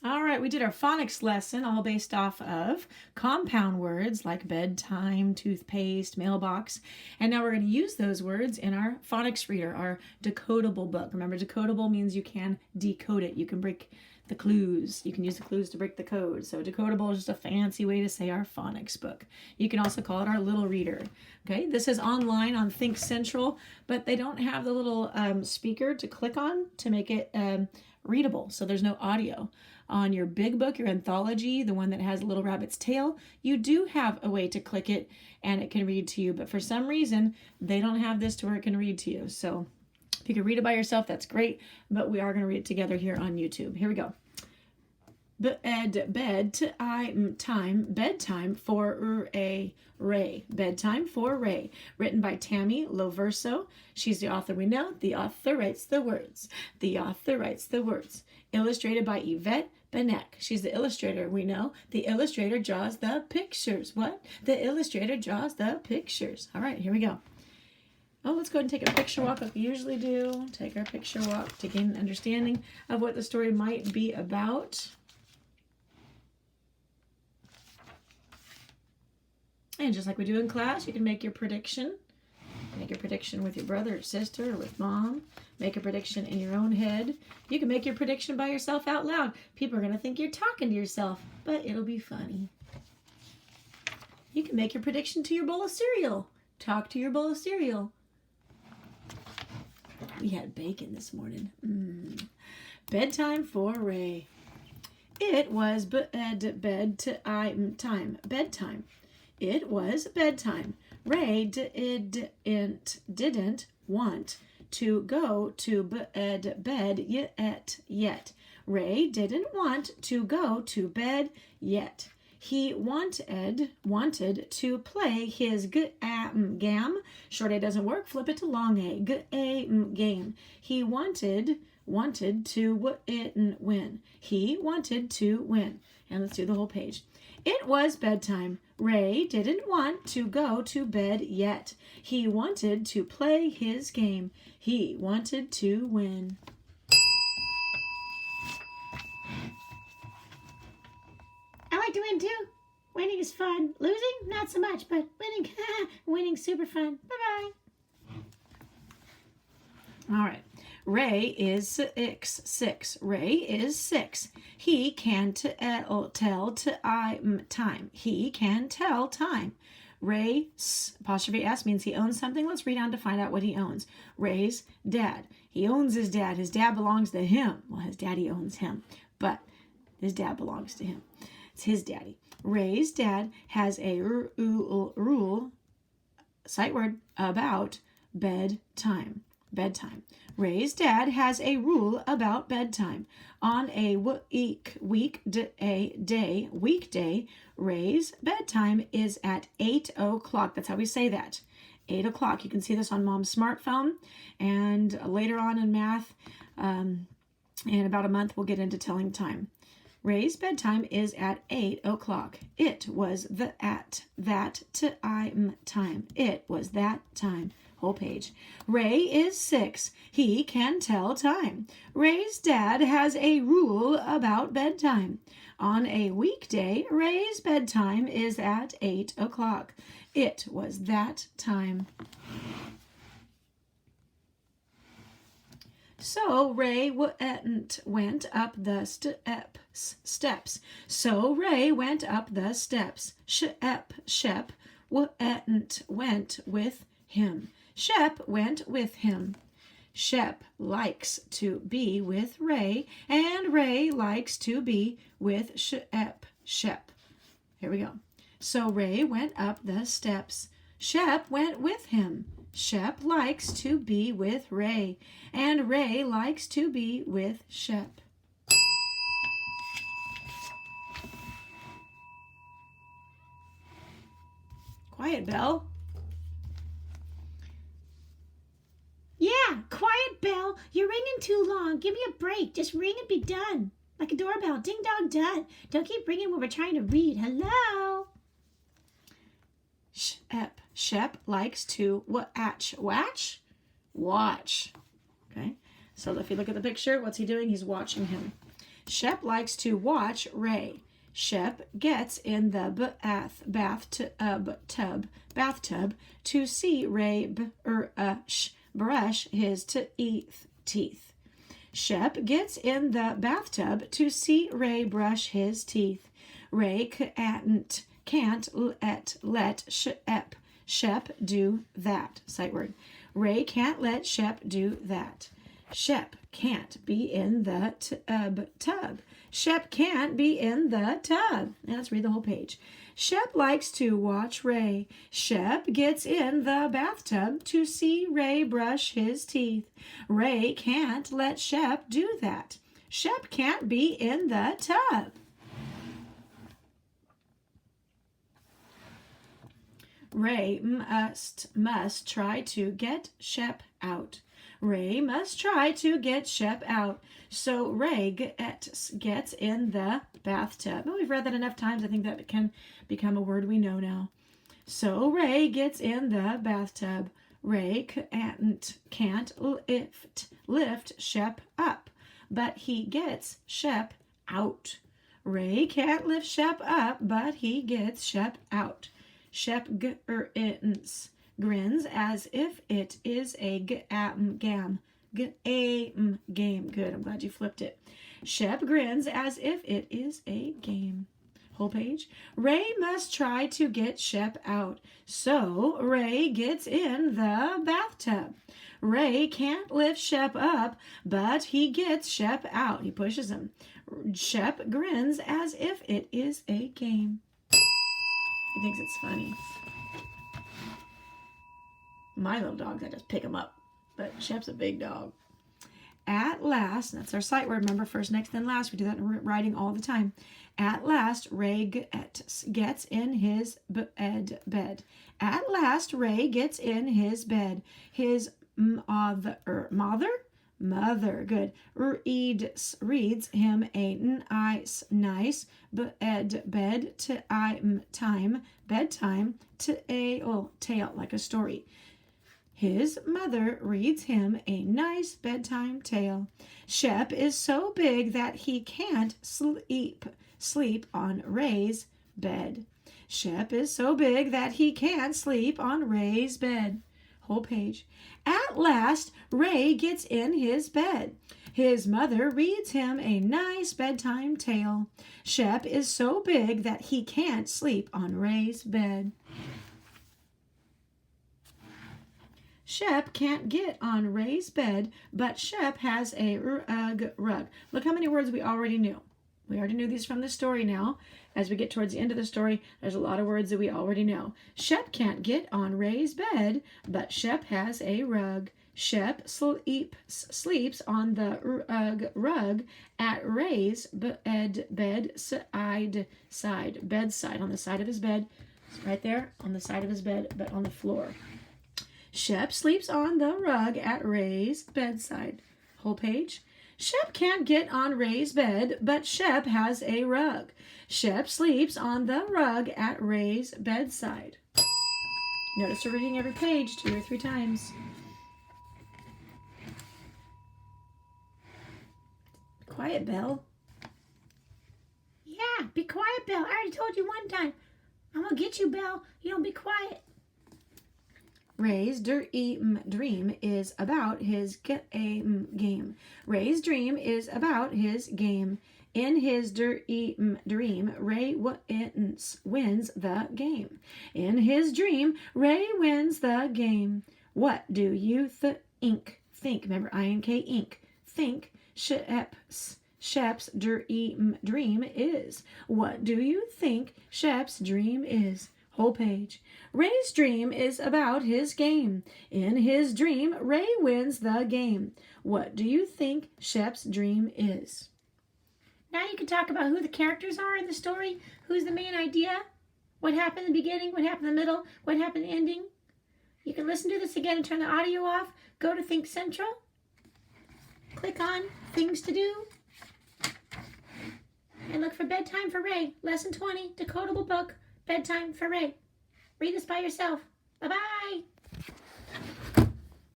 All right, we did our phonics lesson all based off of compound words like bedtime, toothpaste, mailbox. And now we're going to use those words in our phonics reader, our decodable book. Remember, decodable means you can decode it. You can break the clues. You can use the clues to break the code. So decodable is just a fancy way to say our phonics book. You can also call it our little reader. Okay, this is online on Think Central, but they don't have the little speaker to click on to make it readable. So there's no audio. On your big book, your anthology, the one that has a little rabbit's tail, you do have a way to click it and it can read to you. But for some reason, they don't have this to where it can read to you. So if you can read it by yourself, that's great. But we are going to read it together here on YouTube. Here we go. Bedtime for a Ray. Bedtime for Ray. Written by Tammy Loverso. She's the author we know. The author writes the words. The author writes the words. Illustrated by Yvette Benek. She's the illustrator we know. The illustrator draws the pictures. What? The illustrator draws the pictures. All right, here we go. Oh, let's go ahead and take a picture walk like we usually do. Take our picture walk to gain an understanding of what the story might be about. And just like we do in class, you can make your prediction. Make your prediction with your brother or sister or with mom. Make a prediction in your own head. You can make your prediction by yourself out loud. People are going to think you're talking to yourself, but it'll be funny. You can make your prediction to your bowl of cereal. Talk to your bowl of cereal. We had bacon this morning. Bedtime for Ray. It was bedtime. Bedtime. It was bedtime. Ray didn't want to go to bed yet. Ray didn't want to go to bed yet. He wanted to play his game. Short A doesn't work. Flip it to long A. Game. He wanted to win. He wanted to win. And let's do the whole page. It was bedtime. Ray didn't want to go to bed yet. He wanted to play his game. He wanted to win. I like to win too. Winning is fun. Losing, not so much, but winning's super fun. Bye-bye. All right. Ray is 6. Ray is 6. He can tell time. He can tell time. Ray, apostrophe S, means he owns something. Let's read on to find out what he owns. Ray's dad. He owns his dad. His dad belongs to him. Well, his daddy owns him, but his dad belongs to him. It's his daddy. Ray's dad has a rule, sight word, about bedtime. Bedtime. Ray's dad has a rule about bedtime. On a weekday, Ray's bedtime is at 8 o'clock. That's how we say that. 8 o'clock. You can see this on Mom's smartphone. And later on in math, in about a month, we'll get into telling time. Ray's bedtime is at 8 o'clock. It was that time. It was that time. Whole page. Ray is 6. He can tell time. Ray's dad has a rule about bedtime. On a weekday, Ray's bedtime is at 8 o'clock. It was that time. So Ray went up the steps. So Ray went up the steps. Shep went with him. Shep went with him. Shep likes to be with Ray, and Ray likes to be with Shep. Here we go. So Ray went up the steps. Shep went with him. Shep likes to be with Ray, and Ray likes to be with Shep. Quiet, Belle. Yeah, quiet, Belle. You're ringing too long. Give me a break. Just ring and be done. Like a doorbell. Ding dong done. Don't keep ringing when we're trying to read. Hello? Shep likes to watch. Okay. So if you look at the picture, what's he doing? He's watching him. Shep likes to watch Ray. Shep gets in the bathtub to see Ray brush his teeth. Shep gets in the bathtub to see Ray brush his teeth. Ray can't let Shep do that. Sight word. Ray can't let Shep do that. Shep can't be in the tub. Shep can't be in the tub. Now let's read the whole page. Shep likes to watch Ray. Shep gets in the bathtub to see Ray brush his teeth. Ray can't let Shep do that. Shep can't be in the tub. Ray must try to get Shep out. Ray must try to get Shep out. So Ray gets in the bathtub. Oh, we've read that enough times. I think that can become a word we know now. So Ray gets in the bathtub. Ray can't lift Shep up, but he gets Shep out. Ray can't lift Shep up, but he gets Shep out. Shep grins as if it is a game. Good, I'm glad you flipped it. Shep grins as if it is a game. Whole page. Ray must try to get Shep out. So Ray gets in the bathtub. Ray can't lift Shep up, but he gets Shep out. He pushes him. Shep grins as if it is a game. He thinks it's funny. My little dogs, I just pick him up. But Shep's a big dog. At last, that's our sight word. Remember, first, next, then last. We do that in writing all the time. At last, Ray gets in his bed. At last, Ray gets in his bed. His mother, good, reads him a nice bedtime tale, like a story. His mother reads him a nice bedtime tale. Shep is so big that he can't sleep on Ray's bed. Shep is so big that he can't sleep on Ray's bed. Whole page. At last, Ray gets in his bed. His mother reads him a nice bedtime tale. Shep is so big that he can't sleep on Ray's bed. Shep can't get on Ray's bed, but Shep has a rug. Look how many words we already knew. We already knew these from the story now. As we get towards the end of the story, there's a lot of words that we already know. Shep can't get on Ray's bed, but Shep has a rug. Shep sleeps on the rug at Ray's bedside, on the side of his bed. Right there, on the side of his bed, but on the floor. Shep sleeps on the rug at Ray's bedside. Whole page. Shep can't get on Ray's bed, but Shep has a rug. Shep sleeps on the rug at Ray's bedside. Notice we're reading every page 2 or 3 times. Quiet, Belle. Yeah, be quiet, Belle. I already told you one time. I'm gonna get you, Belle. You don't be quiet. Ray's dream is about his game. Ray's dream is about his game. In his dream, Ray wins the game. In his dream, Ray wins the game. What do you think? Remember, INK, ink. Think Shep's dream is. What do you think Shep's dream is? Whole page. Ray's dream is about his game. In his dream, Ray wins the game. What do you think Shep's dream is? Now you can talk about who the characters are in the story, who's the main idea, what happened in the beginning, what happened in the middle, what happened in the ending. You can listen to this again and turn the audio off. Go to Think Central. Click on Things to Do. And look for Bedtime for Ray. Lesson 20, Decodable book. Bedtime for Ray. Read this by yourself. Bye-bye.